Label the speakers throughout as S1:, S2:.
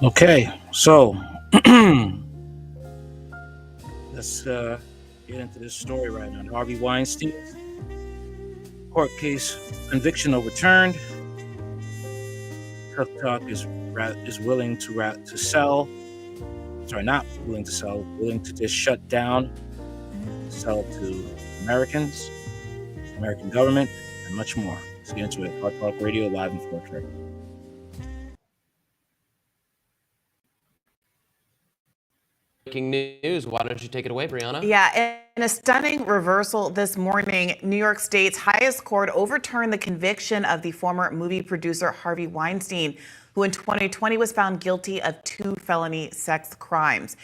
S1: Okay, so let's get into this story right now. Harvey Weinstein court case, conviction overturned. TikTok is willing to sell. Sorry, not willing to sell. Willing to just shut down, sell to Americans, American government, and much more. Let's get into it. Hard Talk Radio live in Fortran.
S2: Breaking news. Why don't you take it away, Brianna?
S3: Yeah, in a stunning reversal this morning, New York State's highest court overturned the conviction of the former movie producer Harvey Weinstein, who in 2020 was found guilty of 2 felony sex crimes.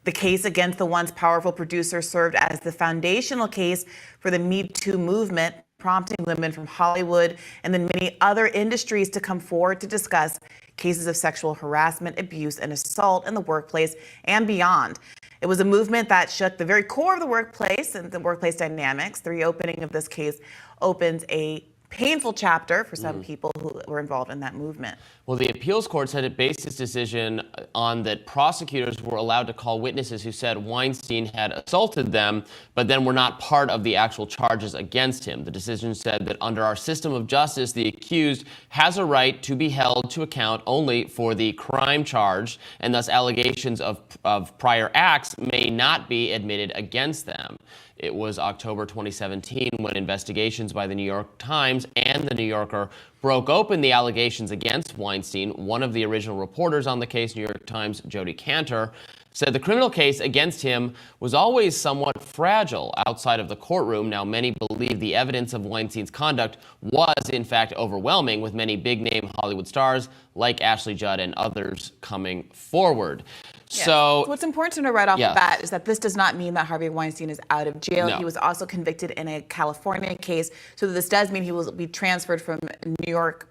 S3: The case against the once powerful producer served as the foundational case for the Me Too movement, prompting women from Hollywood and then many other industries to come forward to discuss cases of sexual harassment, abuse, and assault in the workplace and beyond. It was a movement that shook the very core of the workplace and the workplace dynamics. The reopening of this case opens a painful chapter for some people who were involved in that movement.
S2: Well, the appeals court said it based its decision on that prosecutors were allowed to call witnesses who said Weinstein had assaulted them, but then were not part of the actual charges against him. The decision said that under our system of justice, the accused has a right to be held to account only for the crime charged, and thus allegations of prior acts may not be admitted against them. It was October 2017 when investigations by the New York Times and the New Yorker broke open the allegations against Weinstein. One of the original reporters on the case, New York Times' Jodi Kantor, said the criminal case against him was always somewhat fragile outside of the courtroom. Now, many believe the evidence of Weinstein's conduct was, in fact, overwhelming, with many big-name Hollywood stars like Ashley Judd and others coming forward.
S3: Yes.
S2: So
S3: what's important to know right off the bat is that this does not mean that Harvey Weinstein is out of jail.
S2: No.
S3: He was also convicted in a California case. So this does mean he will be transferred from New York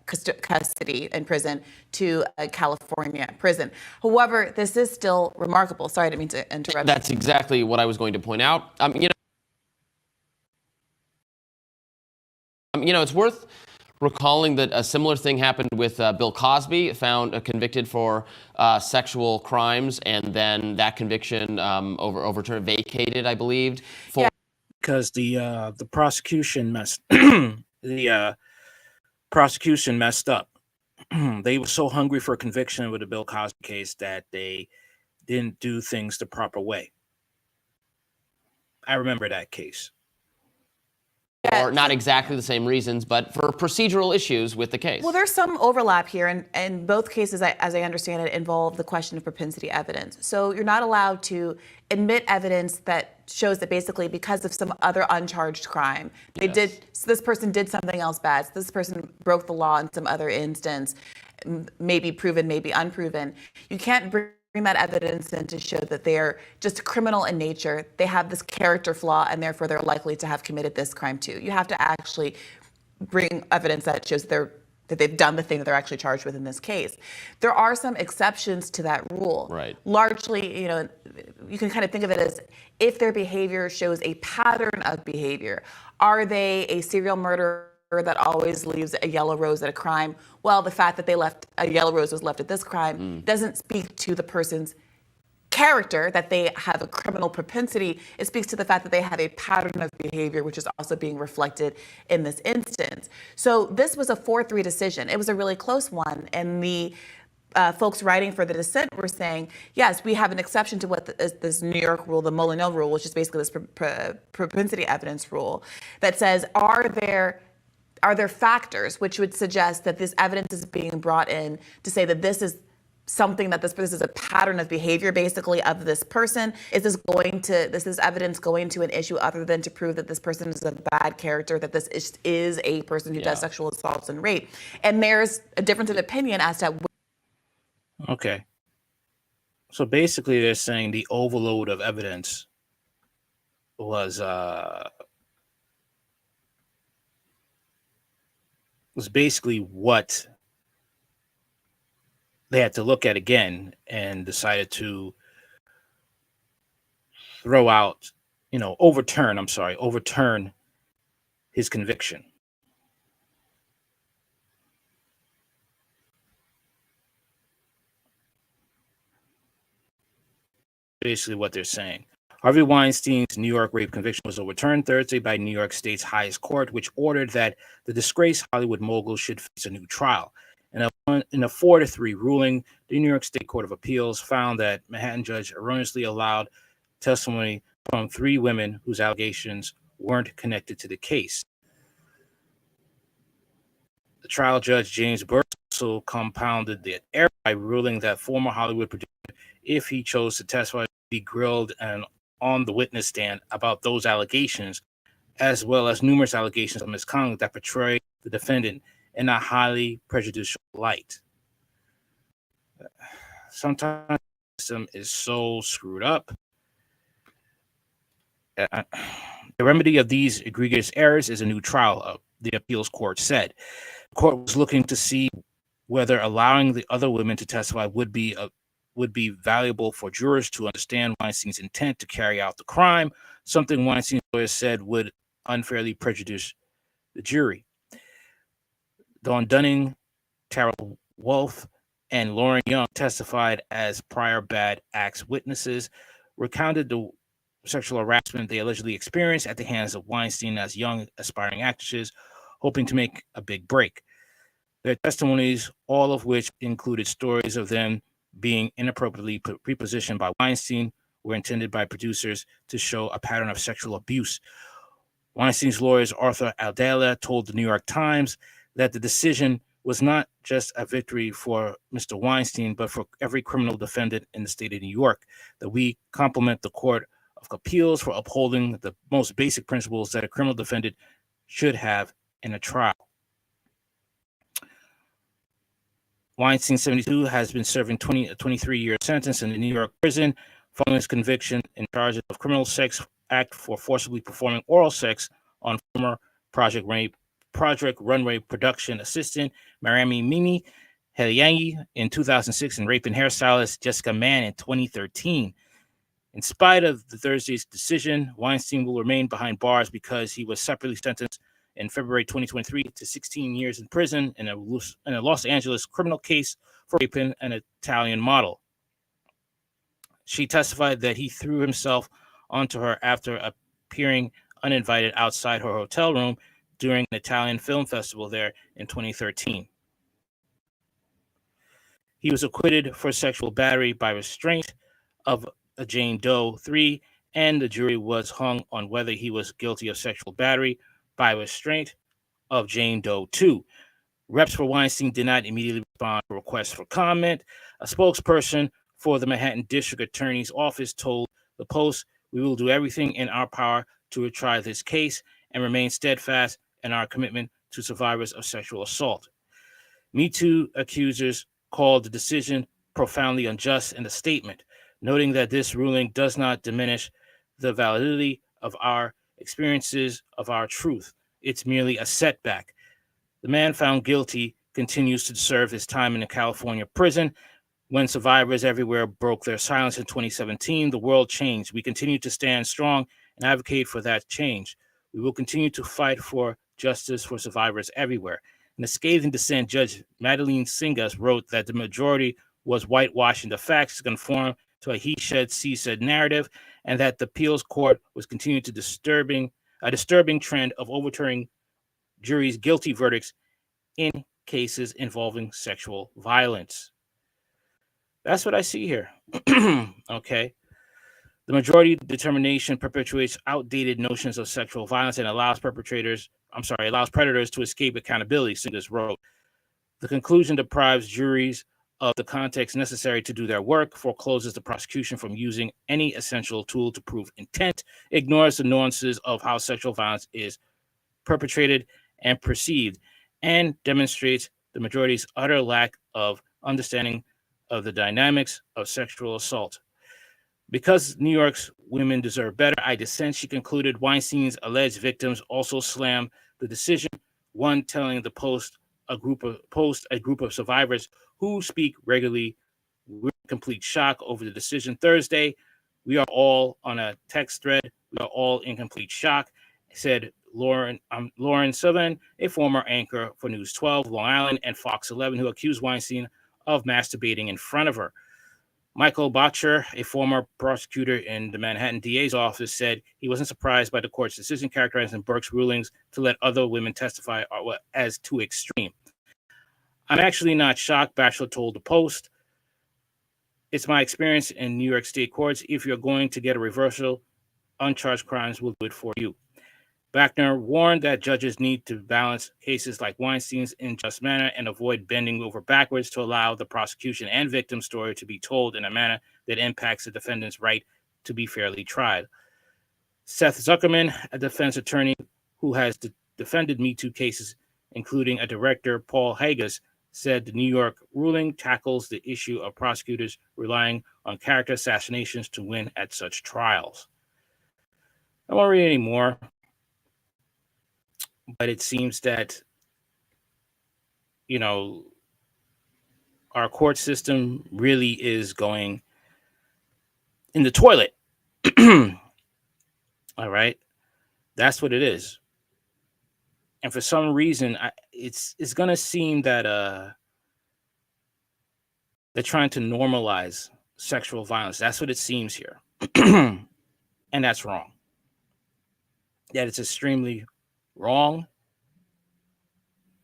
S3: custody and prison to a California prison. However, this is still remarkable. Sorry, I didn't mean to interrupt.
S2: That's exactly what I was going to point out. It's worth recalling that a similar thing happened with Bill Cosby, found convicted for sexual crimes, and then that conviction overturned, vacated, I believed.
S1: Because the prosecution prosecution messed up. They were so hungry for a conviction with the Bill Cosby case that they didn't do things the proper way. I remember that case.
S2: Or not exactly the same reasons, but for procedural issues with the case.
S3: Well, there's some overlap here, and both cases, as I understand it, involve the question of propensity evidence. So you're not allowed to admit evidence that shows that basically because of some other uncharged crime, this person did something else bad, so this person broke the law in some other instance, maybe proven, maybe unproven. You can't bring that evidence in to show that they're just criminal in nature. They have this character flaw, and therefore they're likely to have committed this crime too. You have to actually bring evidence that shows that they've done the thing that they're actually charged with in this case. There are some exceptions to that rule.
S2: Right.
S3: Largely, you can kind of think of it as if their behavior shows a pattern of behavior. Are they a serial murderer that always leaves a yellow rose at a crime? Well, the fact that they left a yellow rose was left at this crime doesn't speak to the person's character, that they have a criminal propensity. It speaks to the fact that they have a pattern of behavior, which is also being reflected in this instance. So this was a 4-3 decision. It was a really close one, and the folks writing for the dissent were saying, yes, we have an exception to what this New York rule, the Molyneux rule, which is basically this propensity evidence rule, that says, are there factors which would suggest that this evidence is being brought in to say that this is something that this is a pattern of behavior basically of this person? Is this evidence going to an issue other than to prove that this person is a bad character, that this is a person who does sexual assaults and rape? And there's a difference of opinion as to.
S1: Okay. So basically they're saying the overload of evidence was basically what they had to look at again, and decided to overturn his conviction. Basically what they're saying. Harvey Weinstein's New York rape conviction was overturned Thursday by New York State's highest court, which ordered that the disgraced Hollywood mogul should face a new trial. In a 4-3 ruling, the New York State Court of Appeals found that Manhattan judge erroneously allowed testimony from 3 women whose allegations weren't connected to the case. The trial judge, James Burke, also compounded the error by ruling that former Hollywood producer, if he chose to testify, would be grilled and on the witness stand about those allegations, as well as numerous allegations of misconduct that portray the defendant in a highly prejudicial light. Sometimes the system is so screwed up. The remedy of these egregious errors is a new trial, the appeals court said. The court was looking to see whether allowing the other women to testify would be valuable for jurors to understand Weinstein's intent to carry out the crime, something Weinstein's lawyers said would unfairly prejudice the jury. Dawn Dunning, Tara Wolfe, and Lauren Young testified as prior bad acts witnesses, recounted the sexual harassment they allegedly experienced at the hands of Weinstein as young aspiring actresses hoping to make a big break. Their testimonies, all of which included stories of them being inappropriately repositioned by Weinstein, were intended by producers to show a pattern of sexual abuse. Weinstein's lawyers, Arthur Aldala, told the New York Times that the decision was not just a victory for Mr. Weinstein, but for every criminal defendant in the state of New York, that we compliment the Court of Appeals for upholding the most basic principles that a criminal defendant should have in a trial. Weinstein, 72, has been serving a 23-year sentence in a New York prison following his conviction in charges of criminal sex act for forcibly performing oral sex on former Project Runway production assistant Mariami Mimi Heliangi in 2006 and raping hairstylist Jessica Mann in 2013. In spite of the Thursday's decision, Weinstein will remain behind bars because he was separately sentenced in February 2023 to 16 years in prison in a Los Angeles criminal case for raping an Italian model. She testified that he threw himself onto her after appearing uninvited outside her hotel room during an Italian film festival there in 2013. He was acquitted for sexual battery by restraint of a Jane Doe 3, and the jury was hung on whether he was guilty of sexual battery by restraint of Jane Doe 2. Reps for Weinstein did not immediately respond to requests for comment. A spokesperson for the Manhattan District Attorney's Office told the Post, "We will do everything in our power to retry this case and remain steadfast in our commitment to survivors of sexual assault." Me Too accusers called the decision profoundly unjust in a statement, noting that this ruling does not diminish the validity of our experiences of our truth. It's merely a setback. The man found guilty continues to serve his time in a California prison. When survivors everywhere broke their silence in 2017, the world changed. We continue to stand strong and advocate for that change. We will continue to fight for justice for survivors everywhere. In a scathing dissent, Judge Madeline Singas wrote that the majority was whitewashing the facts to conform to a he said, she said narrative, and that the appeals court was continuing to a disturbing trend of overturning juries' guilty verdicts in cases involving sexual violence. That's what I see here. Okay. The majority determination perpetuates outdated notions of sexual violence and allows predators to escape accountability, Singas wrote. The conclusion deprives juries of the context necessary to do their work, forecloses the prosecution from using any essential tool to prove intent, ignores the nuances of how sexual violence is perpetrated and perceived, and demonstrates the majority's utter lack of understanding of the dynamics of sexual assault. Because New York's women deserve better, I dissent, she concluded. Weinstein's alleged victims also slammed the decision, one telling the Post a group of survivors who speak regularly were in complete shock over the decision Thursday. "We are all on a text thread. We are all in complete shock," said Lauren Sutherland, a former anchor for News 12, Long Island, and Fox 11, who accused Weinstein of masturbating in front of her. Michael Botcher, a former prosecutor in the Manhattan DA's office, said he wasn't surprised by the court's decision characterizing Burke's rulings to let other women testify as too extreme. I'm actually not shocked, Batchelor told the Post. It's my experience in New York State courts. If you're going to get a reversal, uncharged crimes will do it for you. Bachner warned that judges need to balance cases like Weinstein's in just manner and avoid bending over backwards to allow the prosecution and victim story to be told in a manner that impacts the defendant's right to be fairly tried. Seth Zuckerman, a defense attorney who has defended Me Too cases, including a director, Paul Haggis, said the New York ruling tackles the issue of prosecutors relying on character assassinations to win at such trials. I won't read any more, but it seems that, our court system really is going in the toilet. All right. That's what it is. And for some reason, it's going to seem that they're trying to normalize sexual violence. That's what it seems here. And that's wrong. That it's extremely wrong.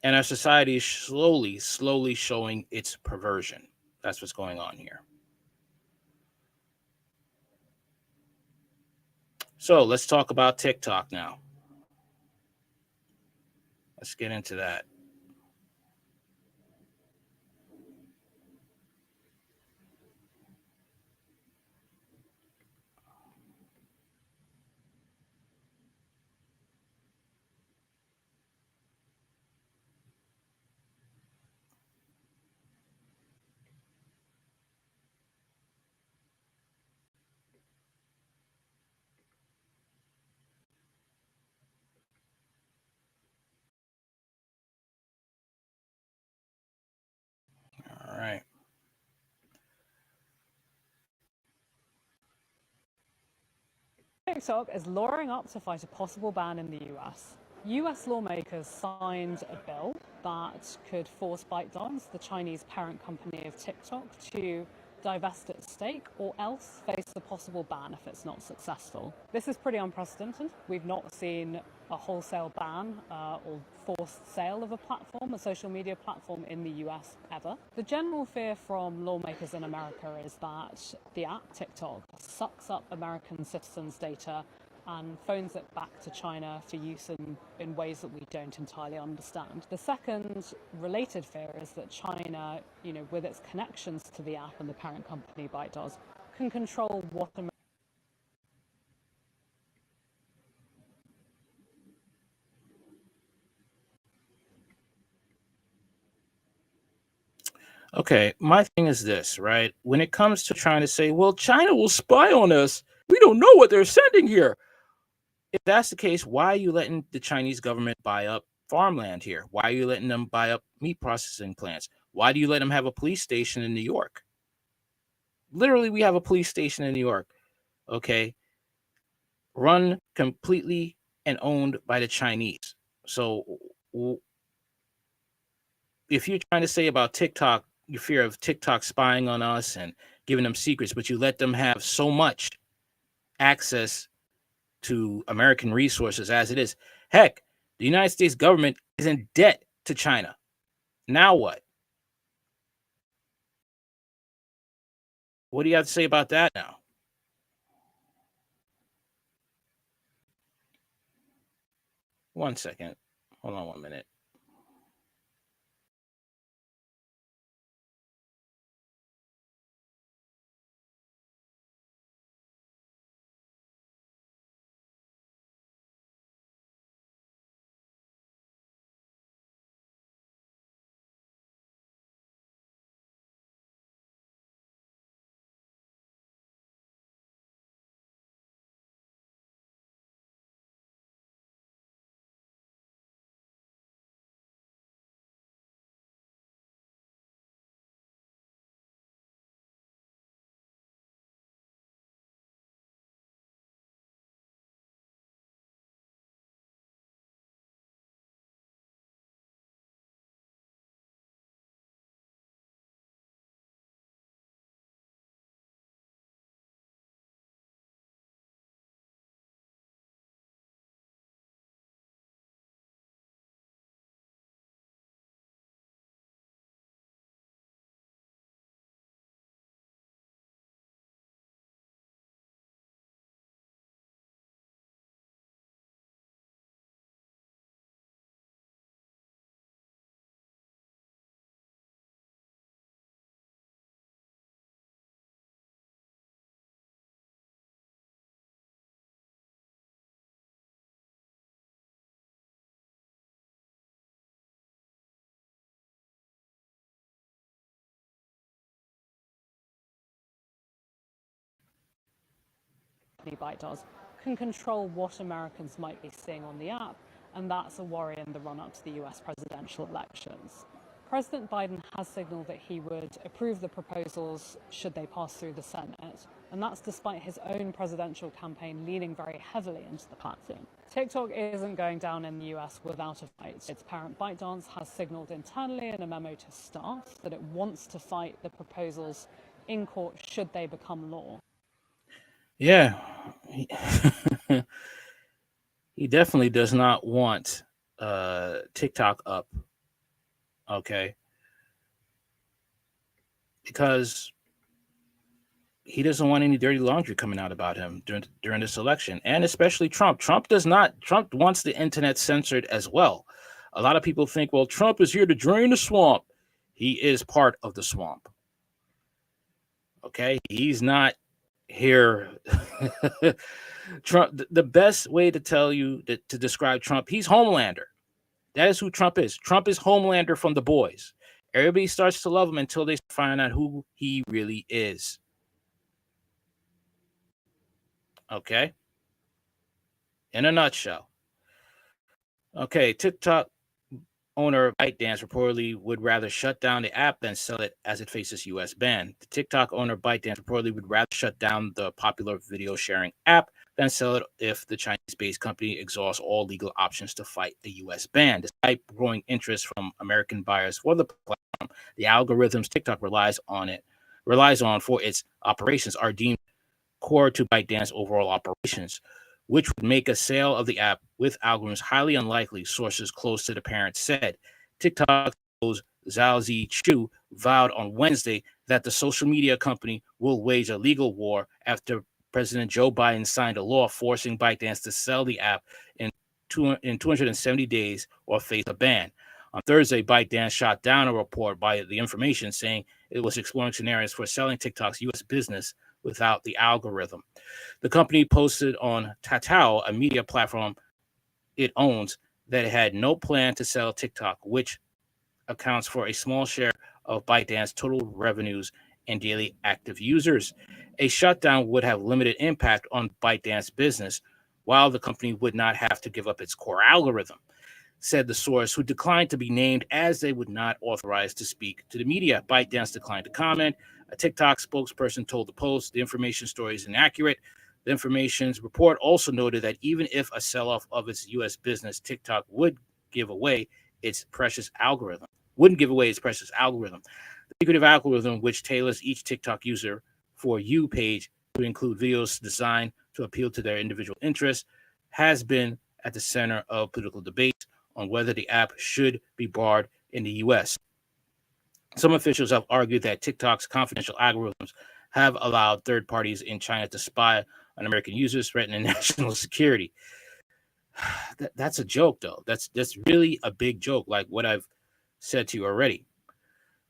S1: And our society is slowly showing its perversion. That's what's going on here. So let's talk about TikTok now. Let's get into that. All right.
S4: TikTok is lawyering up to fight a possible ban in the US. US lawmakers signed a bill that could force ByteDance, the Chinese parent company of TikTok, to divest its stake or else face a possible ban if it's not successful. This is pretty unprecedented. We've not seen a wholesale ban or forced sale of a platform, a social media platform in the US ever. The general fear from lawmakers in America is that the app TikTok sucks up American citizens' data and phones it back to China for use in ways that we don't entirely understand. The second related fear is that China, with its connections to the app and the parent company ByteDance, can control what
S1: Okay, my thing is this, right? When it comes to trying to say, well, China will spy on us, we don't know what they're sending here. If that's the case, why are you letting the Chinese government buy up farmland here? Why are you letting them buy up meat processing plants? Why do you let them have a police station in New York? Literally, we have a police station in New York, okay, run completely and owned by the Chinese. So if you're trying to say about TikTok, your fear of TikTok spying on us and giving them secrets, but you let them have so much access to American resources as it is. Heck, the United States government is in debt to China. Now what? What do you have to say about that now? One second. Hold on 1 minute.
S4: company ByteDance can control what Americans might be seeing on the app, and that's a worry in the run-up to the US presidential elections. President Biden has signaled that he would approve the proposals should they pass through the Senate, and that's despite his own presidential campaign leaning very heavily into the platform. TikTok isn't going down in the US without a fight. Its parent ByteDance has signaled internally in a memo to staff that it wants to fight the proposals in court should they become law.
S1: Yeah. He definitely does not want TikTok up. Okay. Because he doesn't want any dirty laundry coming out about him during this election, and especially Trump. Trump wants the internet censored as well. A lot of people think, well, Trump is here to drain the swamp. He is part of the swamp. Okay, he's not here. Trump. The best way to tell you to describe Trump, he's Homelander. That is who Trump is. Trump is Homelander from The Boys. Everybody starts to love him until they find out who he really is. Okay. In a nutshell. Okay, TikTok owner ByteDance reportedly would rather shut down the app than sell it as it faces U.S. ban. The TikTok owner ByteDance reportedly would rather shut down the popular video sharing app than sell it if the Chinese-based company exhausts all legal options to fight the U.S. ban. Despite growing interest from American buyers for the platform, the algorithms TikTok relies on for its operations are deemed core to ByteDance overall operations, which would make a sale of the app with algorithms highly unlikely, sources close to the parent said. TikTok CEO's Zhao Chu vowed on Wednesday that the social media company will wage a legal war after President Joe Biden signed a law forcing ByteDance to sell the app in 270 days or face a ban. On Thursday, ByteDance shot down a report by The Information saying it was exploring scenarios for selling TikTok's U.S. business without the algorithm. The company posted on Tatao, a media platform it owns, that it had no plan to sell TikTok, which accounts for a small share of ByteDance's total revenues and daily active users. A shutdown would have limited impact on ByteDance's business, while the company would not have to give up its core algorithm, said the source, who declined to be named as they would not authorize to speak to the media. ByteDance declined to comment. A TikTok spokesperson told the Post the Information story is inaccurate. The Information's report also noted that even if a sell-off of its U.S. business, TikTok wouldn't give away its precious algorithm. The secretive algorithm, which tailors each TikTok user for you page to include videos designed to appeal to their individual interests, has been at the center of political debates on whether the app should be barred in the U.S. Some officials have argued that TikTok's confidential algorithms have allowed third parties in China to spy on American users, threatening national security. That's a joke, though. That's really a big joke, like what I've said to you already.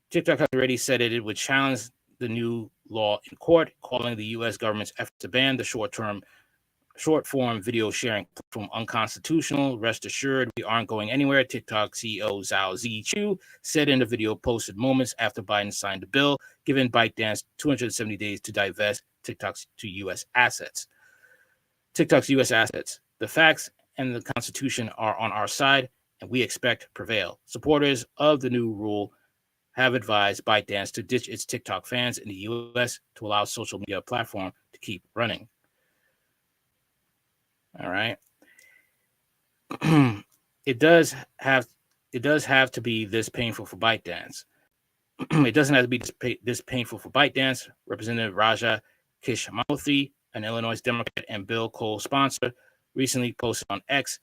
S1: TikTok has already said it would challenge the new law in court, calling the U.S. government's effort to ban the short-form video sharing platform unconstitutional. Rest assured, we aren't going anywhere, TikTok CEO Zhao Chu said in a video posted moments after Biden signed the bill, giving ByteDance 270 days to divest TikTok's U.S. assets. The facts and the Constitution are on our side, and we expect to prevail. Supporters of the new rule have advised ByteDance to ditch its TikTok fans in the U.S. to allow social media platform to keep running. All right. It does have to be this painful for ByteDance. It doesn't have to be this painful for ByteDance. Representative Raja Krishnamoorthy, an Illinois Democrat and bill co-sponsor, recently posted on X,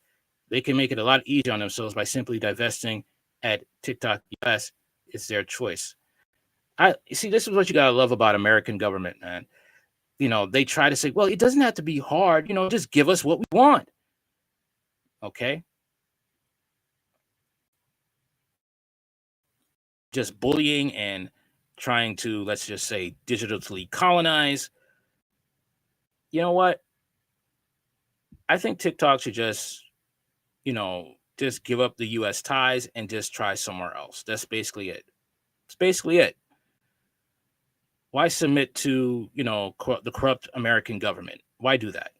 S1: they can make it a lot easier on themselves by simply divesting at TikTok US. It's their choice. See, this is what you gotta love about American government, man. You know, they try to say, well, it doesn't have to be hard. You know, just give us what we want. Okay. Just bullying and trying to, let's just say, digitally colonize. You know what? I think TikTok should just give up the U.S. ties and just try somewhere else. That's basically it. It's basically it. Why submit to, the corrupt American government? Why do that?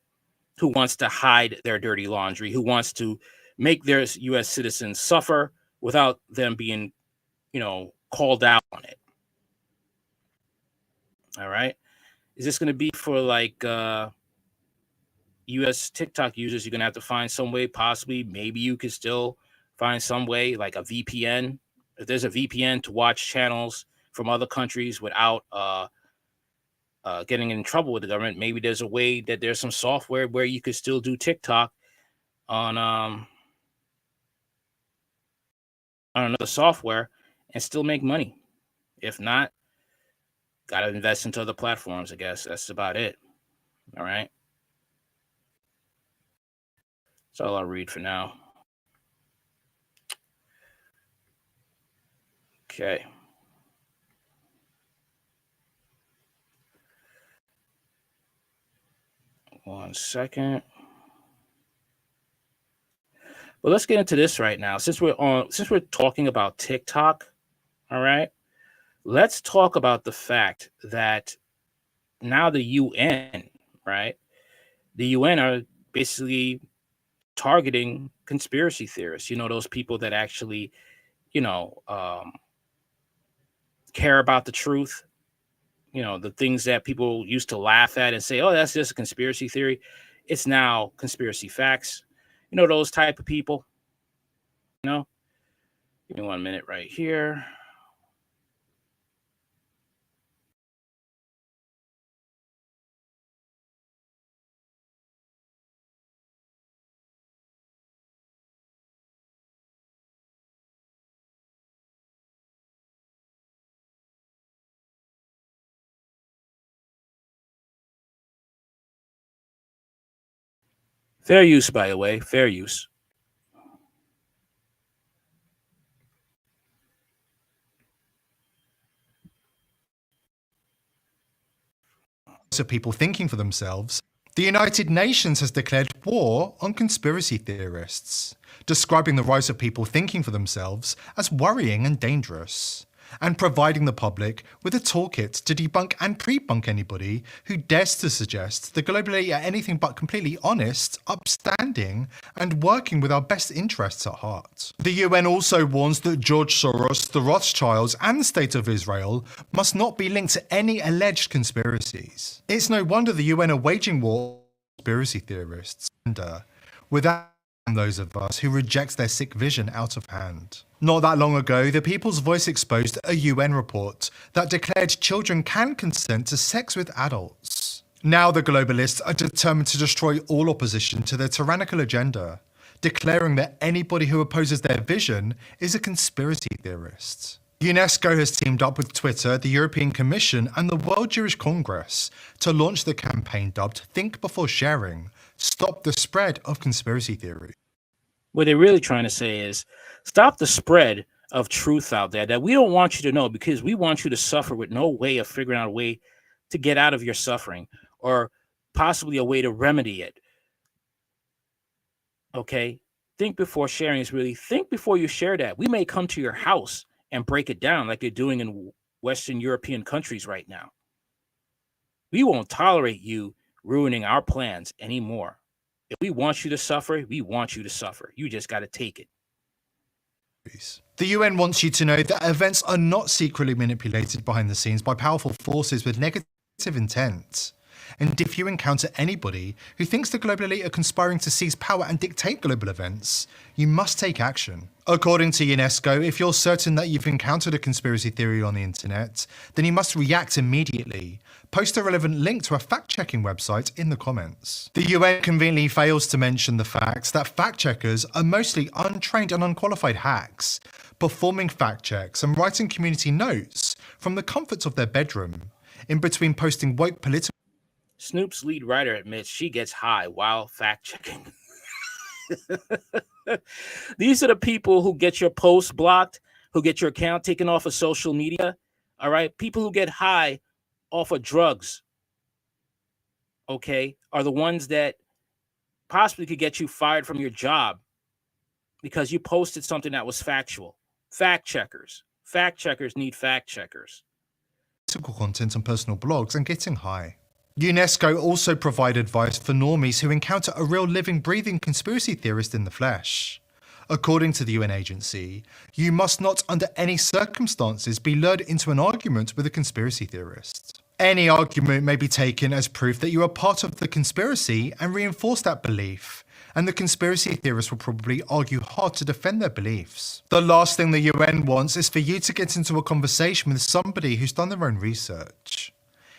S1: Who wants to hide their dirty laundry? Who wants to make their U.S. citizens suffer without them being, called out on it? All right. Is this going to be for like U.S. TikTok users? You're going to have to find some way, possibly, maybe you could still find some way, like a VPN. If there's a VPN to watch channels from other countries without getting in trouble with the government, maybe there's a way that there's some software where you could still do TikTok on another software and still make money. If not, gotta invest into other platforms, I guess. That's about it. All right. That's all I'll read for now. Okay. One second. Well, let's get into this right now. Since we're talking about TikTok, all right, let's talk about the fact that now the UN, right? The UN are basically targeting conspiracy theorists. Those people that actually, care about the truth. The things that people used to laugh at and say, "Oh, that's just a conspiracy theory." It's now conspiracy facts. Those type of people. Give me 1 minute right here. Fair use, by the way. Fair use.
S5: Of people thinking for themselves, the United Nations has declared war on conspiracy theorists, describing the rise of people thinking for themselves as worrying and dangerous, and providing the public with a toolkit to debunk and pre-bunk anybody who dares to suggest the global elite are anything but completely honest, upstanding, and working with our best interests at heart. The UN also warns that George Soros, the Rothschilds, and the State of Israel must not be linked to any alleged conspiracies. It's no wonder the UN are waging war on conspiracy theorists, and without those of us who reject their sick vision out of hand. Not that long ago, the People's Voice exposed a UN report that declared children can consent to sex with adults. Now the globalists are determined to destroy all opposition to their tyrannical agenda, declaring that anybody who opposes their vision is a conspiracy theorist. UNESCO has teamed up with Twitter, the European Commission, and the World Jewish Congress to launch the campaign dubbed Think Before Sharing, Stop the Spread of Conspiracy Theory.
S1: What they're really trying to say is stop the spread of truth out there that we don't want you to know, because we want you to suffer with no way of figuring out a way to get out of your suffering, or possibly a way to remedy it. Okay? Think before sharing is really think before you share that. We may come to your house and break it down like they're doing in Western European countries right now. We won't tolerate you ruining our plans anymore. If we want you to suffer, we want you to suffer. You just got to take it.
S5: The UN wants you to know that events are not secretly manipulated behind the scenes by powerful forces with negative intent. And if you encounter anybody who thinks the global elite are conspiring to seize power and dictate global events, you must take action. According to UNESCO, if you're certain that you've encountered a conspiracy theory on the internet, then you must react immediately. Post a relevant link to a fact-checking website in the comments. The UN conveniently fails to mention the fact that fact-checkers are mostly untrained and unqualified hacks, performing fact checks and writing community notes from the comforts of their bedroom, in between posting woke political.
S1: Snoop's lead writer admits she gets high while fact-checking. These are the people who get your posts blocked, who get your account taken off of social media, all right? People who get high off of drugs, okay, are the ones that possibly could get you fired from your job because you posted something that was factual. Fact-checkers. Fact-checkers need fact-checkers.
S5: Content on personal blogs and getting high. UNESCO also provide advice for normies who encounter a real living, breathing conspiracy theorist in the flesh. According to the UN agency, you must not under any circumstances be lured into an argument with a conspiracy theorist. Any argument may be taken as proof that you are part of the conspiracy and reinforce that belief, and the conspiracy theorists will probably argue hard to defend their beliefs. The last thing the UN wants is for you to get into a conversation with somebody who's done their own research.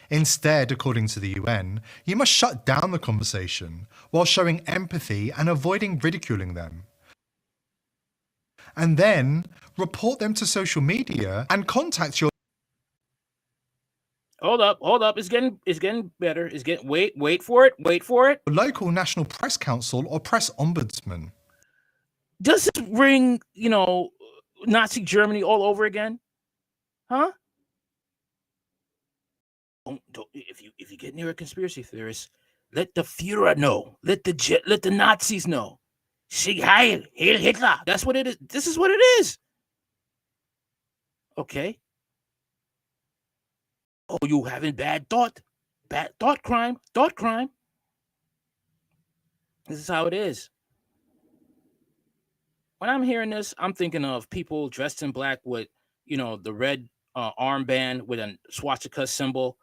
S5: Instead, according to the UN, you must shut down the conversation while showing empathy and avoiding ridiculing them. And then report them to social media and contact your
S1: Hold up. It's getting better. Wait for it.
S5: local national press council or press ombudsman.
S1: Does this ring, Nazi Germany all over again? Huh? Don't if you get near a conspiracy theorist, let the Führer know. Let the Nazis know. Sieg Heil Hitler. That's what it is. This is what it is. Okay. Oh, you having bad thought crime. This is how it is. When I'm hearing this, I'm thinking of people dressed in black with, the red armband with a swastika symbol.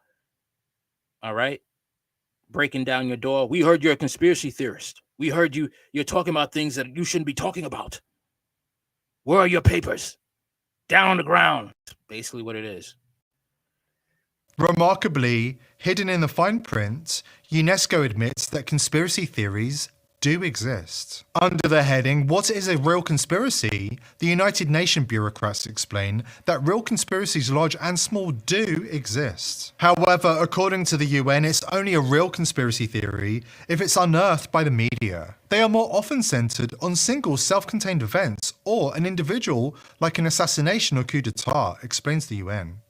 S1: All right. Breaking down your door. We heard you're a conspiracy theorist. We heard you're talking about things that you shouldn't be talking about. Where are your papers? Down on the ground. That's basically what it is.
S5: Remarkably, hidden in the fine print, UNESCO admits that conspiracy theories do exist. Under the heading, What is a real conspiracy? The United Nations bureaucrats explain that real conspiracies large and small do exist. However, according to the UN, it's only a real conspiracy theory if it's unearthed by the media. They are more often centered on single self-contained events or an individual like an assassination or coup d'etat, explains the UN.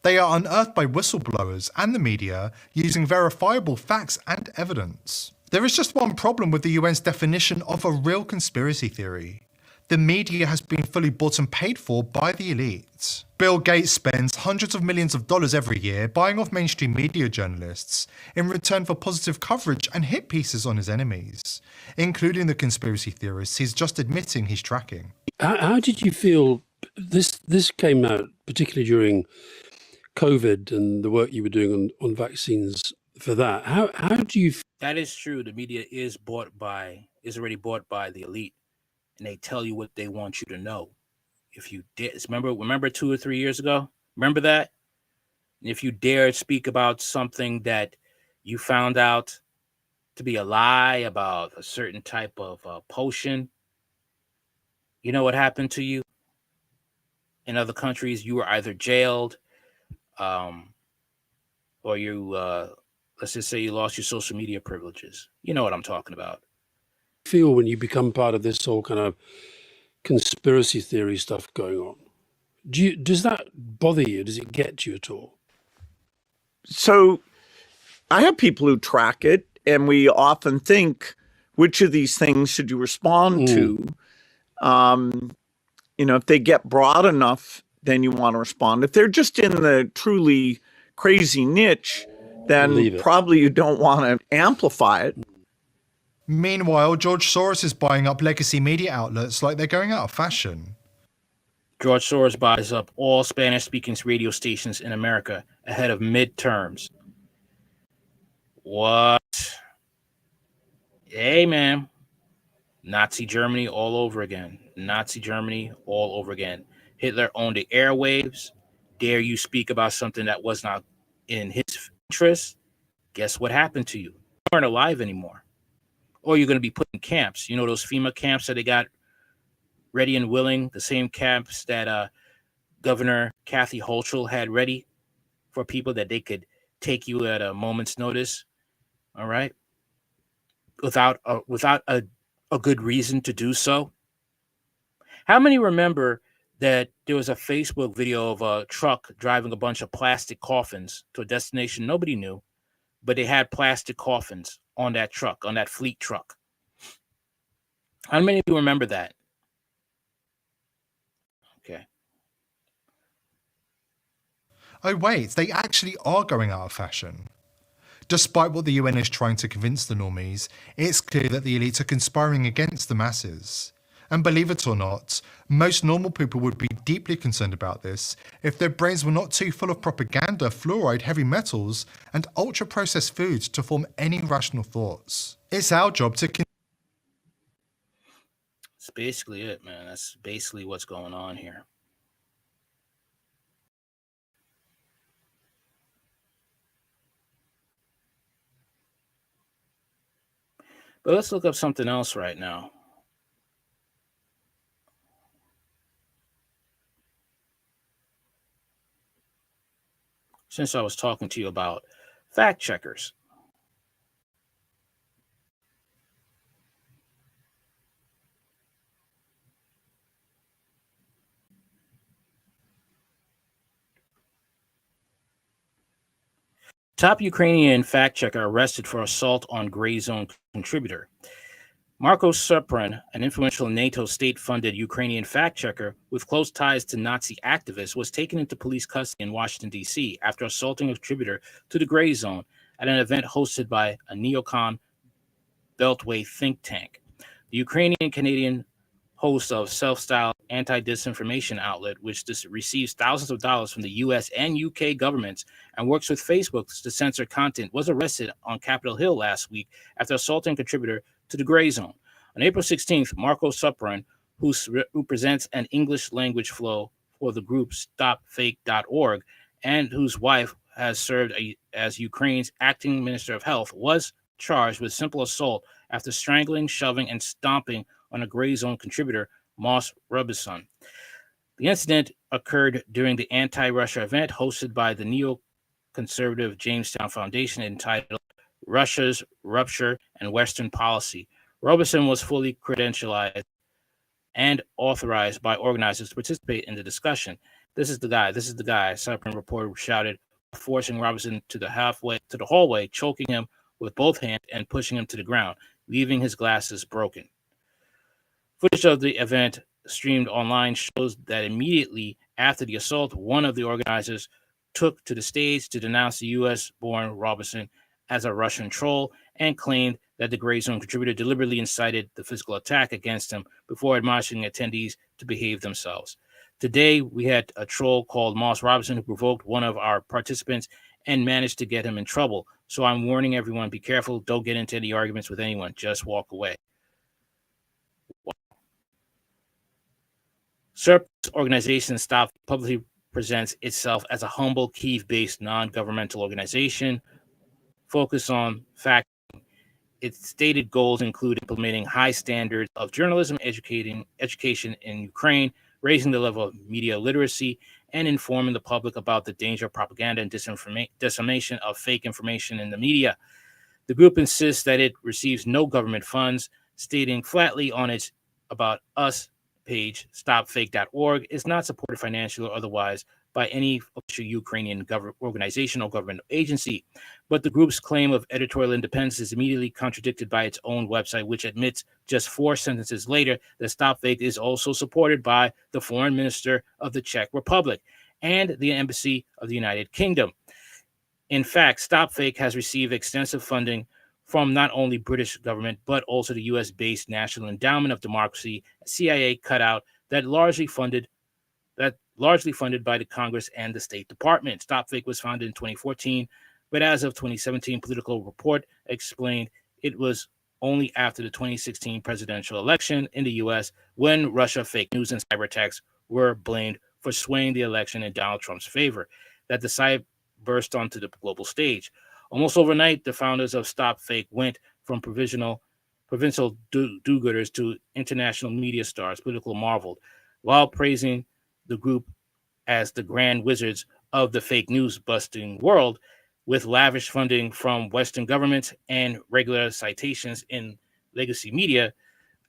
S5: They are unearthed by whistleblowers and the media using verifiable facts and evidence. There is just one problem with the UN's definition of a real conspiracy theory. The media has been fully bought and paid for by the elite. Bill Gates spends hundreds of millions of dollars every year buying off mainstream media journalists in return for positive coverage and hit pieces on his enemies, including the conspiracy theorists he's just admitting he's tracking.
S6: How did you feel? This came out particularly during COVID and the work you were doing on vaccines for that. How do you?
S1: That is true. The media is already bought by the elite, and they tell you what they want you to know. If you remember 2 or 3 years ago, remember that? And if you dare speak about something that you found out to be a lie about a certain type of potion, you know what happened to you? In other countries, you were either jailed, or you let's just say you lost your social media privileges. You know what I'm talking about.
S6: Feel when you become part of this whole kind of conspiracy theory stuff going on? Does that bother you? Does it get you at all?
S7: So I have people who track it, and we often think, which of these things should you respond to? If they get broad enough, then you want to respond. If they're just in the truly crazy niche, then probably you don't want to amplify it.
S5: Meanwhile, George Soros is buying up legacy media outlets like they're going out of fashion.
S1: George Soros buys up all Spanish-speaking radio stations in America ahead of midterms. What? Hey, man. Nazi Germany all over again. Hitler owned the airwaves. Dare you speak about something that was not in his interest? Guess what happened to you? You aren't alive anymore. Or you're going to be put in camps. You know those FEMA camps that they got ready and willing? The same camps that Governor Kathy Hochul had ready for people that they could take you at a moment's notice. All right? Without a good reason to do so. How many remember that there was a Facebook video of a truck driving a bunch of plastic coffins to a destination nobody knew, but they had plastic coffins on that truck, on that fleet truck? How many of you remember that? Okay.
S5: Oh wait, they actually are going out of fashion. Despite what the UN is trying to convince the normies, it's clear that the elites are conspiring against the masses. And believe it or not, most normal people would be deeply concerned about this if their brains were not too full of propaganda, fluoride, heavy metals, and ultra-processed foods to form any rational thoughts. It's our job to...
S1: That's basically it, man. That's basically what's going on here. But let's look up something else right now. Since I was talking to you about fact checkers. Top Ukrainian fact checker arrested for assault on Gray Zone contributor. Marko Supran, an influential NATO state-funded Ukrainian fact-checker with close ties to Nazi activists, was taken into police custody in Washington, D.C. after assaulting a contributor to the Gray Zone at an event hosted by a neocon Beltway think tank. The Ukrainian-Canadian host of self-styled anti-disinformation outlet, which receives thousands of dollars from the U.S. and U.K. governments and works with Facebook to censor content, was arrested on Capitol Hill last week after assaulting a contributor to the Gray Zone. On April 16th, Marko Supran, who presents an English language flow for the group StopFake.org and whose wife has served as Ukraine's acting Minister of Health, was charged with simple assault after strangling, shoving, and stomping on a Gray Zone contributor, Moss Robison. The incident occurred during the anti-Russia event hosted by the neoconservative Jamestown Foundation entitled Russia's Rupture and Western Policy. Robison was fully credentialized and authorized by organizers to participate in the discussion. This is the guy, Supran reporter shouted, forcing Robison to the hallway, choking him with both hands and pushing him to the ground, leaving his glasses broken. Footage of the event streamed online shows that immediately after the assault, one of the organizers took to the stage to denounce the U.S.-born Robison as a Russian troll and claimed that the Gray Zone contributor deliberately incited the physical attack against him before admonishing attendees to behave themselves. Today, we had a troll called Moss Robison who provoked one of our participants and managed to get him in trouble. So I'm warning everyone, be careful. Don't get into any arguments with anyone. Just walk away. SERP's organization Stop publicly presents itself as a humble, Kyiv-based non-governmental organization focused on fact. Its stated goals include implementing high standards of journalism, education in Ukraine, raising the level of media literacy, and informing the public about the danger of propaganda and dissemination of fake information in the media. The group insists that it receives no government funds, stating flatly on its About Us page, StopFake.org is not supported financially or otherwise by any official Ukrainian organization or government agency. But the group's claim of editorial independence is immediately contradicted by its own website, which admits just 4 sentences later that StopFake is also supported by the Foreign Minister of the Czech Republic and the Embassy of the United Kingdom. In fact, StopFake has received extensive funding from not only British government, but also the U.S.-based National Endowment of Democracy, a CIA cutout that largely funded by the Congress and the State Department. StopFake was founded in 2014, but as of 2017, Political Report explained it was only after the 2016 presidential election in the U.S. when Russia fake news and cyber attacks were blamed for swaying the election in Donald Trump's favor that the site burst onto the global stage. Almost overnight, the founders of StopFake went from provincial do-gooders to international media stars. Political marveled, while praising the group as the grand wizards of the fake news busting world, with lavish funding from Western governments and regular citations in legacy media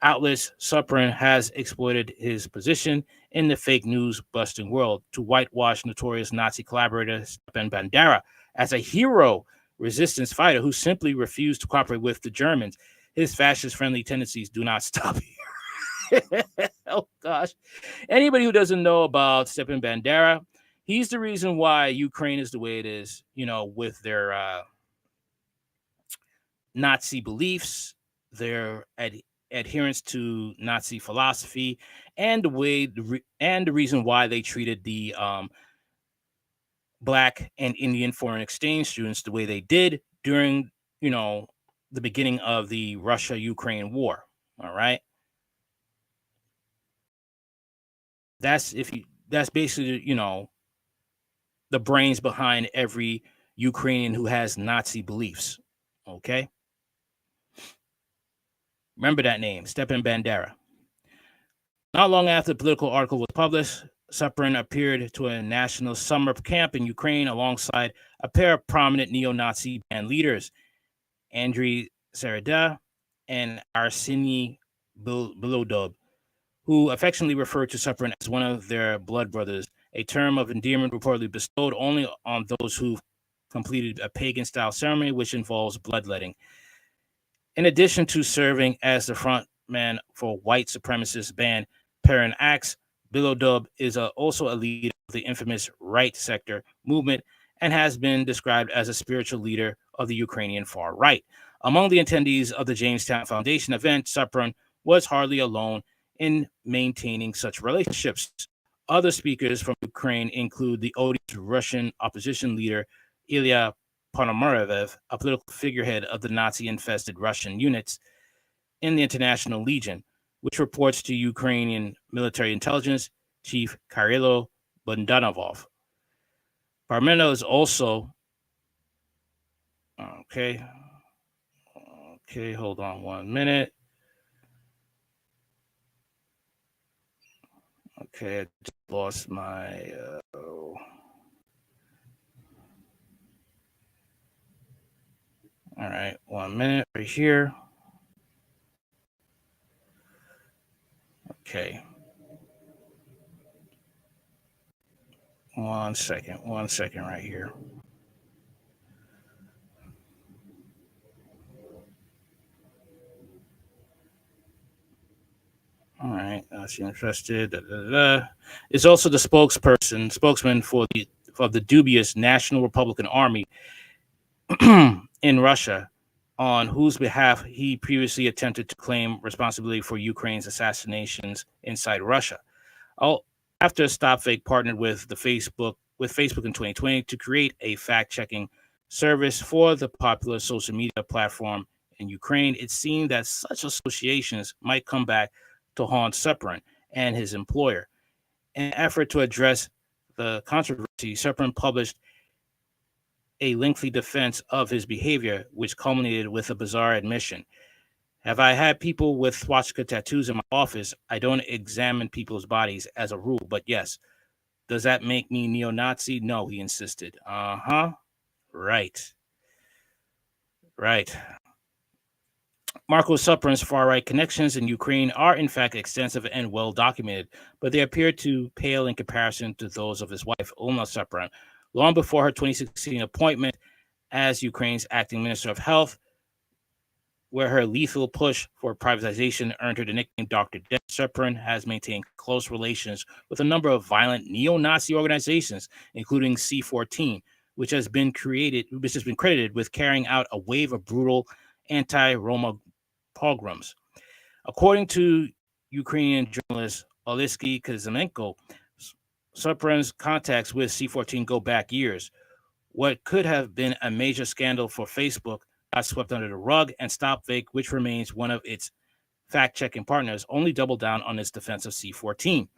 S1: outlets. Supran has exploited his position in the fake news busting world to whitewash notorious Nazi collaborator Stepan Bandera as a hero resistance fighter who simply refused to cooperate with the Germans. His fascist-friendly tendencies do not stop here. Oh, gosh. Anybody who doesn't know about Stepan Bandera, he's the reason why Ukraine is the way it is, with their Nazi beliefs, their adherence to Nazi philosophy, and the reason why they treated the Black and Indian foreign exchange students the way they did during, the beginning of the Russia-Ukraine war. All right. That's basically, the brains behind every Ukrainian who has Nazi beliefs. Okay. Remember that name, Stepan Bandera. Not long after the political article was published, Supran appeared to a national summer camp in Ukraine alongside a pair of prominent neo-Nazi band leaders, Andriy Sereda and Arseniy Belodub, who affectionately referred to Supran as one of their blood brothers, a term of endearment reportedly bestowed only on those who've completed a pagan-style ceremony which involves bloodletting. In addition to serving as the frontman for white supremacist band Perrin Axe, Belodub is also a leader of the infamous Right Sector movement and has been described as a spiritual leader of the Ukrainian far right. Among the attendees of the Jamestown Foundation event, Supran was hardly alone in maintaining such relationships. Other speakers from Ukraine include the odious Russian opposition leader Ilya Ponomarev, a political figurehead of the Nazi-infested Russian units in the International Legion, which reports to Ukrainian military intelligence chief Kyrylo Bondanovov. Parmeno is also okay, hold on 1 minute. Okay, I just lost my all right, 1 minute right here. Okay. 1 second right here. All right, she's interested. Is also the spokesman for the dubious National Republican Army in Russia, on whose behalf he previously attempted to claim responsibility for Ukraine's assassinations inside Russia. After StopFake partnered with Facebook in 2020 to create a fact-checking service for the popular social media platform in Ukraine, it seemed that such associations might come back to haunt Supran and his employer. In an effort to address the controversy, Supran published a lengthy defense of his behavior, which culminated with a bizarre admission. Have I had people with swastika tattoos in my office? I don't examine people's bodies as a rule, but yes. Does that make me neo-Nazi? No, he insisted. Right. Marco Supran's far-right connections in Ukraine are in fact extensive and well documented, but they appear to pale in comparison to those of his wife, Olna Supran. Long before her 2016 appointment as Ukraine's acting Minister of Health, where her lethal push for privatization earned her the nickname Dr. Death, Supran has maintained close relations with a number of violent neo-Nazi organizations, including C14, which has been credited with carrying out a wave of brutal anti-Roma pogroms. According to Ukrainian journalist Olesky Kazimenko, Supran's contacts with C14 go back years. What could have been a major scandal for Facebook got swept under the rug, and StopFake, which remains one of its fact-checking partners, only doubled down on its defense of C14.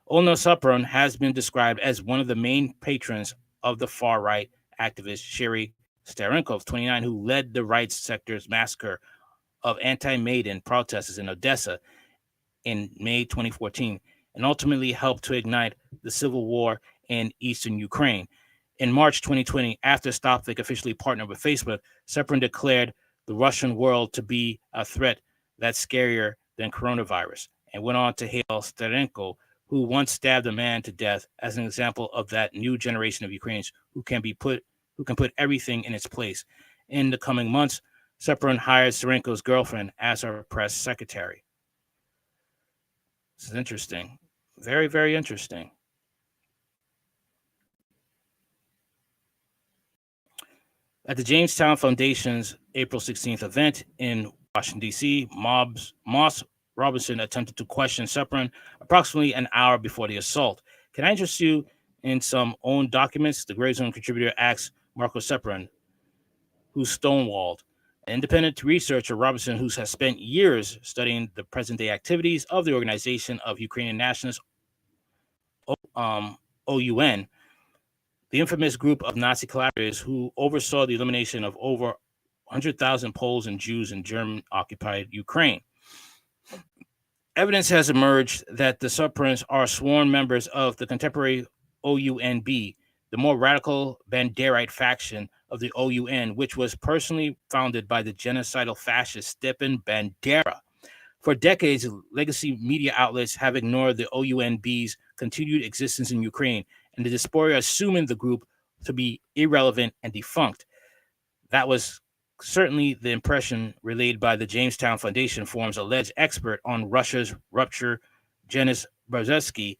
S1: Olna Supran has been described as one of the main patrons of the far-right activist Sherry Starenkov, 29, who led the right sector's massacre of anti-Maidan protesters in Odessa in May 2014, and ultimately helped to ignite the civil war in eastern Ukraine. In March 2020, after StopFake officially partnered with Facebook, Supran declared the Russian world to be a threat that's scarier than coronavirus, and went on to hail Starenko, who once stabbed a man to death, as an example of that new generation of Ukrainians who can put everything in its place. In the coming months, Supran hired Starenko's girlfriend as her press secretary. This is interesting. Very, very interesting. At the Jamestown Foundation's April 16th event in Washington, D.C., Moss Robinson attempted to question Sepran approximately an hour before the assault. Can I interest you in some own documents? The Gray Zone contributor asks Marco Sepran, who's stonewalled. An independent researcher, Robinson, who has spent years studying the present-day activities of the Organization of Ukrainian Nationalists, OUN, the infamous group of Nazi collaborators who oversaw the elimination of over 100,000 Poles and Jews in German-occupied Ukraine. Evidence has emerged that the Separatists are sworn members of the contemporary OUNB, the more radical Banderite faction of the OUN, which was personally founded by the genocidal fascist Stepan Bandera. For decades, legacy media outlets have ignored the OUNB's continued existence in Ukraine, and the diaspora assuming the group to be irrelevant and defunct. That was certainly the impression relayed by the Jamestown Foundation Forum's alleged expert on Russia's rupture, Janis Brzezinski,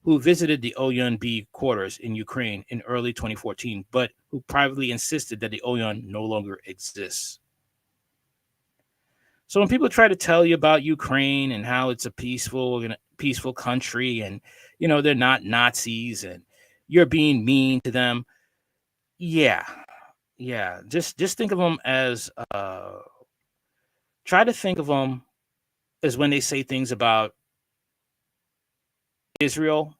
S1: who visited the OUNB quarters in Ukraine in early 2014, but who privately insisted that the OUN no longer exists. So when people try to tell you about Ukraine and how it's a peaceful country and, they're not Nazis and you're being mean to them, yeah, just think of them as, try to think of them as when they say things about Israel.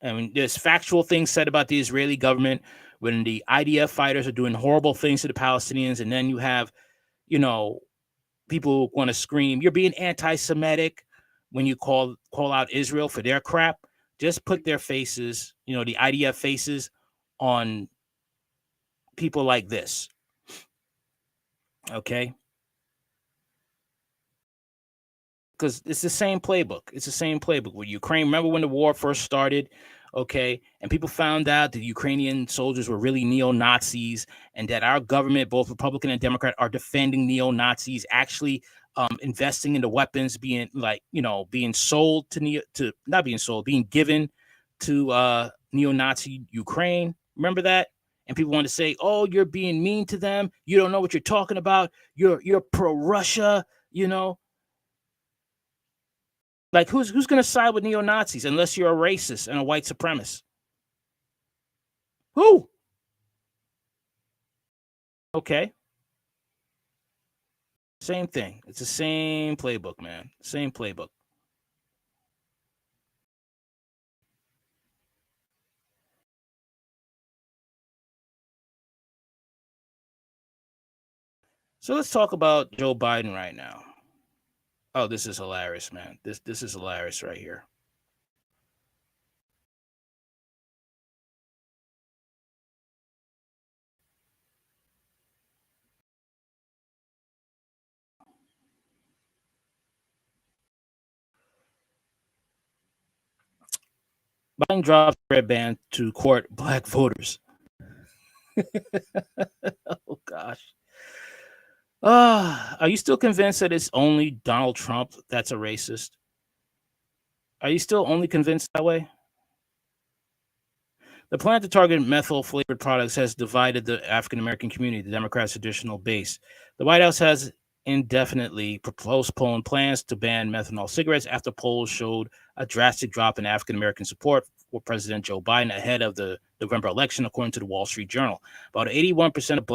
S1: I mean, there's factual things said about the Israeli government when the IDF fighters are doing horrible things to the Palestinians, and then you have, people want to scream, you're being anti-Semitic when you call out Israel for their crap. Just put their faces, the IDF faces on people like this. Okay? Because it's the same playbook. It's the same playbook with Ukraine. Remember when the war first started? Okay. And people found out that Ukrainian soldiers were really neo-Nazis and that our government, both Republican and Democrat, are defending neo-Nazis, actually investing in the weapons, being sold being given to neo-Nazi Ukraine. Remember that? And people want to say, oh, you're being mean to them. You don't know what you're talking about. You're pro-Russia, Like, who's going to side with neo-Nazis unless you're a racist and a white supremacist? Who? Okay. Same thing. It's the same playbook, man. Same playbook. So let's talk about Joe Biden right now. Oh, this is hilarious, man. This is hilarious right here. Biden drops red ban to court black voters. Oh, gosh. Are you still convinced that it's only Donald Trump that's a racist? Are you still only convinced that way? The plan to target methyl-flavored products has divided the African-American community, the Democrats' traditional base. The White House has indefinitely postponed plans to ban methanol cigarettes after polls showed a drastic drop in African-American support for President Joe Biden ahead of the November election, according to the Wall Street Journal. About 81% of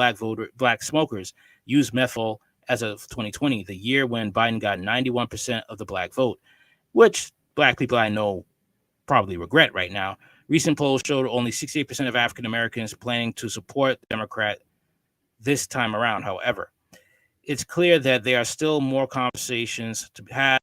S1: black smokers used methyl as of 2020, the year when Biden got 91% of the black vote, which black people I know probably regret right now. Recent polls showed only 68% of African Americans planning to support the Democrat this time around. However, it's clear that there are still more conversations to have,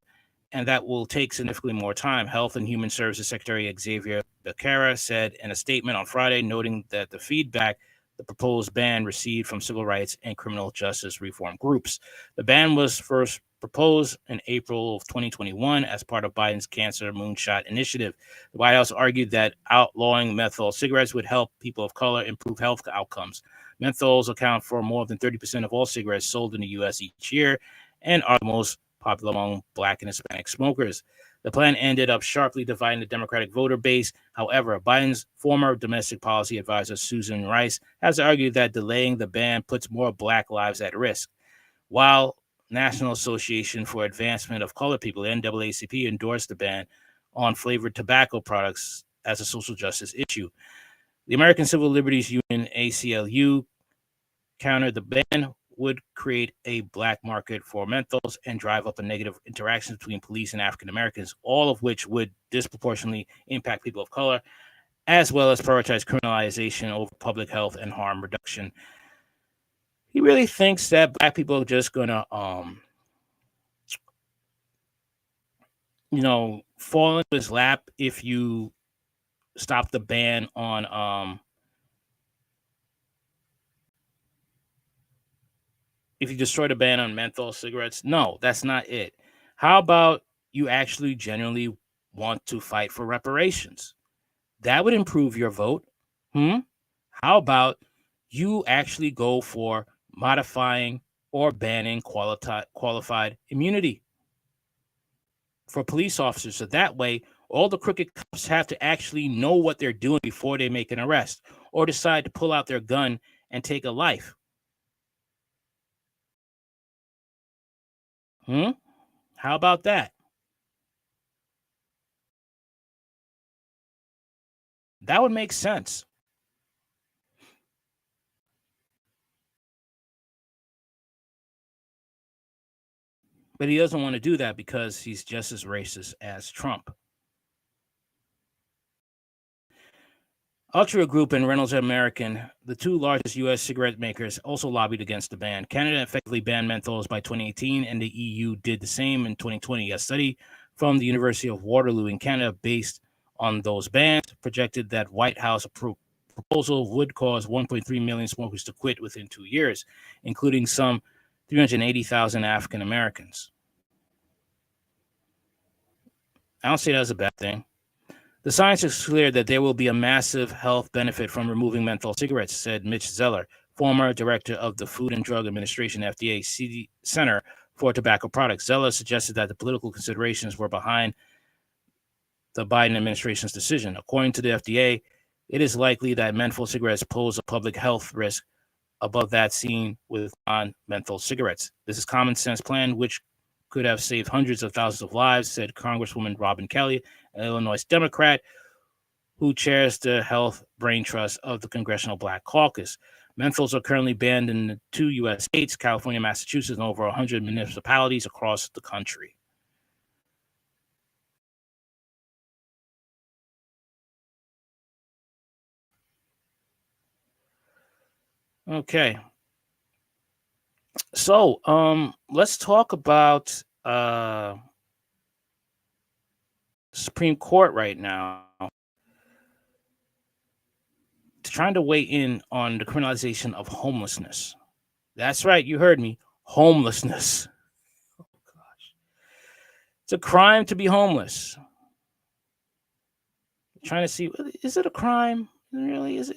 S1: and that will take significantly more time. Health and Human Services Secretary Xavier Becerra said in a statement on Friday, noting that the feedback the proposed ban received from civil rights and criminal justice reform groups. The ban was first proposed in April of 2021 as part of Biden's Cancer Moonshot Initiative. The White House argued that outlawing menthol cigarettes would help people of color improve health outcomes. Menthols account for more than 30% of all cigarettes sold in the U.S. each year and are the most popular among Black and Hispanic smokers. The plan ended up sharply dividing the Democratic voter base. However, Biden's former domestic policy advisor, Susan Rice, has argued that delaying the ban puts more Black lives at risk. while National Association for Advancement of Colored People, NAACP, endorsed the ban on flavored tobacco products as a social justice issue. The American Civil Liberties Union, ACLU, countered the ban would create a black market for menthols and drive up a negative interaction between police and African Americans, all of which would disproportionately impact people of color, as well as prioritize criminalization over public health and harm reduction. He really thinks that black people are just gonna, fall into his lap if you stop the ban on, if you destroy the ban on menthol cigarettes. No, that's not it. How about you actually genuinely want to fight for reparations? That would improve your vote. How about you actually go for modifying or banning qualified immunity for police officers? So that way, all the crooked cops have to actually know what they're doing before they make an arrest or decide to pull out their gun and take a life. How about that? That would make sense. But he doesn't want to do that because he's just as racist as Trump. Altria Group and Reynolds American, the two largest U.S. cigarette makers, also lobbied against the ban. Canada effectively banned menthols by 2018, and the EU did the same in 2020. A study from the University of Waterloo in Canada, based on those bans, projected that White House proposal would cause 1.3 million smokers to quit within 2 years, including some 380,000 African Americans. I don't say that's a bad thing. The science is clear that there will be a massive health benefit from removing menthol cigarettes, said Mitch Zeller, former director of the Food and Drug Administration, FDA Center for Tobacco Products. Zeller suggested that the political considerations were behind the Biden administration's decision. According to the FDA, it is likely that menthol cigarettes pose a public health risk above that seen with non-menthol cigarettes. This is common sense plan, which could have saved hundreds of thousands of lives, said Congresswoman Robin Kelly, an Illinois Democrat who chairs the Health Brain Trust of the Congressional Black Caucus. Menthols are currently banned in 2 U.S. states, California, Massachusetts, and over 100 municipalities across the country. Okay. So, let's talk about Supreme Court right now, trying to weigh in on the criminalization of homelessness. That's right, you heard me. Homelessness. Oh gosh, it's a crime to be homeless. Trying to see, is it a crime? Really, is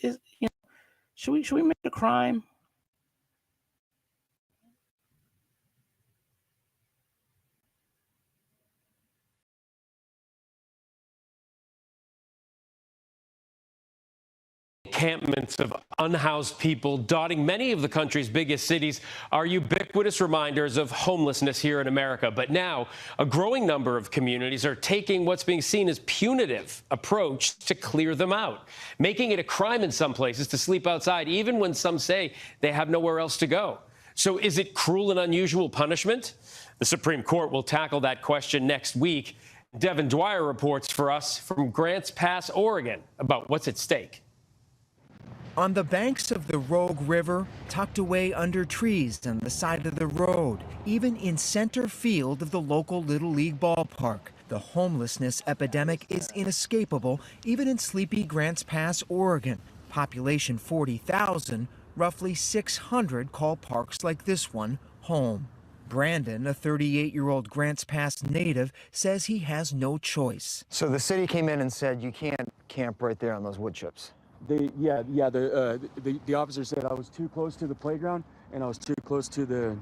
S1: should we make it a crime?
S8: Encampments of unhoused people dotting many of the country's biggest cities are ubiquitous reminders of homelessness here in America. But now, a growing number of communities are taking what's being seen as punitive approach to clear them out, making it a crime in some places to sleep outside, even when some say they have nowhere else to go. So is it cruel and unusual punishment? The Supreme Court will tackle that question next week. Devin Dwyer reports for us from Grants Pass, Oregon, about what's at stake.
S9: On the banks of the Rogue River, tucked away under trees on the side of the road, even in center field of the local Little League ballpark, the homelessness epidemic is inescapable, even in sleepy Grants Pass, Oregon. Population 40,000, roughly 600 call parks like this one home. Brandon, a 38-year-old Grants Pass native, says he has no choice.
S10: So the city came in and said you can't camp right there on those wood chips.
S11: The officer said I was too close to the playground and I was too close to the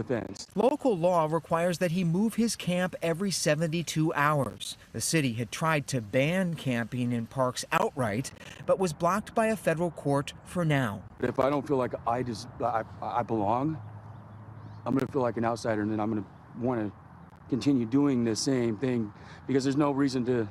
S11: fence.
S9: Local law requires that he move his camp every 72 hours. The city had tried to ban camping in parks outright, but was blocked by a federal court for now.
S11: If I don't feel like I belong, I'm going to feel like an outsider, and then I'm going to want to continue doing the same thing because there's no reason to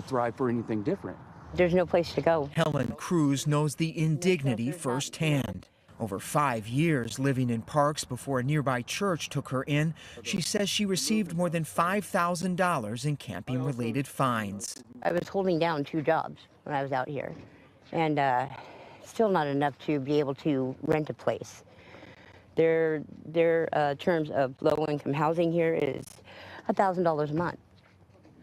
S11: thrive for anything different.
S12: There's no place to go.
S9: Helen Cruz knows the indignity firsthand. Over 5 years living in Parks before a nearby church took her in, she says she received more than $5,000 in camping-related fines.
S12: I was holding down 2 jobs when I was out here, and still not enough to be able to rent a place. Their terms of low-income housing here is $1,000 a month,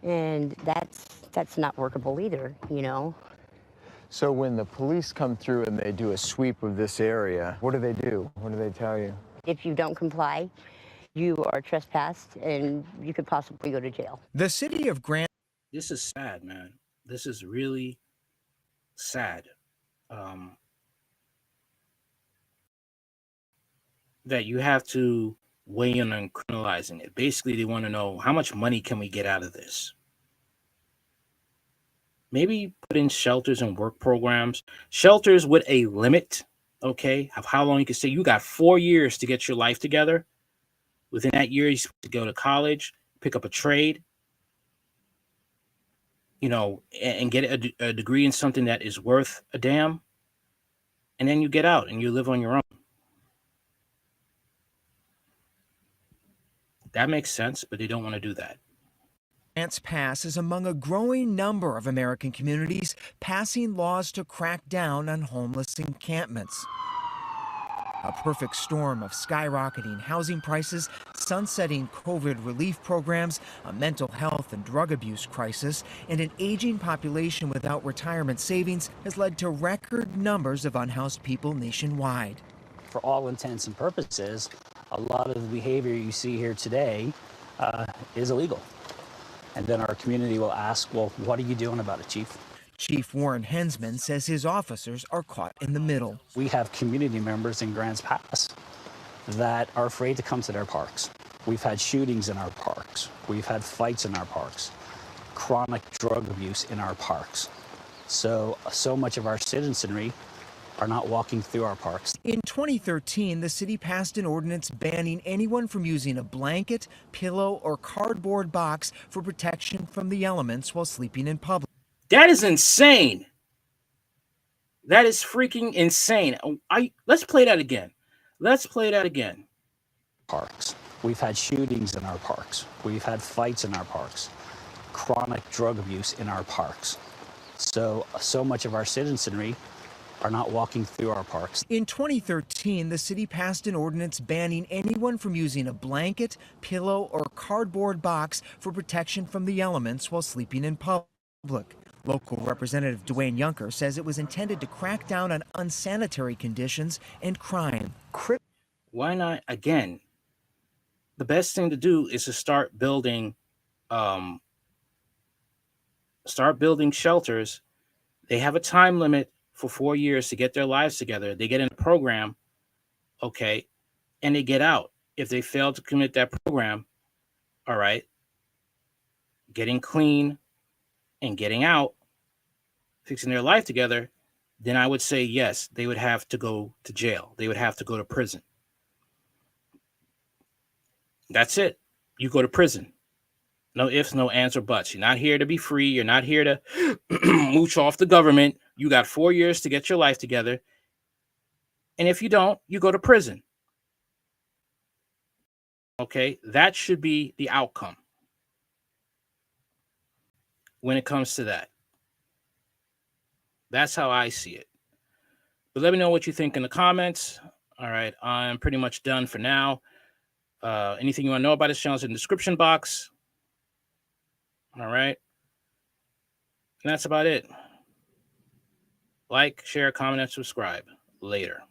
S12: and that's not workable either, you know.
S10: So when the police come through and they do a sweep of this area, what do they do? What do they tell you?
S12: If you don't comply, you are trespassed and you could possibly go to jail.
S9: The city of Grand.
S1: This is sad, man. This is really sad. That you have to weigh in on criminalizing it. Basically, they want to know how much money can we get out of this. Maybe put in shelters and work programs. Shelters with a limit, okay, of how long you can stay. You got 4 years to get your life together. Within that year, you're supposed to go to college, pick up a trade, you know, and get a degree in something that is worth a damn. And then you get out and you live on your own. That makes sense, but they don't want to do that.
S9: Grants Pass is among a growing number of American communities passing laws to crack down on homeless encampments. A perfect storm of skyrocketing housing prices, sunsetting COVID relief programs, a mental health and drug abuse crisis, and an aging population without retirement savings has led to record numbers of unhoused people nationwide.
S13: For all intents and purposes, a lot of the behavior you see here today is illegal. And then our community will ask, well, what are you doing about it, Chief?
S9: Chief Warren Hensman says his officers are caught in the middle.
S13: We have community members in Grants Pass that are afraid to come to their parks. We've had shootings in our parks. We've had fights in our parks. Chronic drug abuse in our parks. So much of our citizenry are not walking through our parks.
S9: In 2013, the city passed an ordinance banning anyone from using a blanket, pillow, or cardboard box for protection from the elements while sleeping in public.
S1: That is insane. That is freaking insane. Let's play that again. Let's play that again.
S13: Parks. We've had shootings in our parks. We've had fights in our parks. Chronic drug abuse in our parks. So much of our citizenry are not walking through our parks.
S9: In 2013, the city passed an ordinance banning anyone from using a blanket, pillow, or cardboard box for protection from the elements while sleeping in public. Local Representative Dwayne Yunker says it was intended to crack down on unsanitary conditions and crime.
S1: Why not? Again, the best thing to do is to start building shelters. They have a time limit for 4 years to get their lives together. They get in a program, okay, and they get out. If they fail to commit that program, all right, getting clean and getting out, fixing their life together, then I would say yes, they would have to go to jail. They would have to go to prison. That's it. You go to prison. No ifs, no ands, or buts. You're not here to be free. You're not here to mooch off the government. You got 4 years to get your life together. And if you don't, you go to prison. Okay? That should be the outcome when it comes to that. That's how I see it. But let me know what you think in the comments. All right, I'm pretty much done for now. Anything you want to know about this channel is in the description box. All right. And that's about it. Like, share, comment, and subscribe. Later.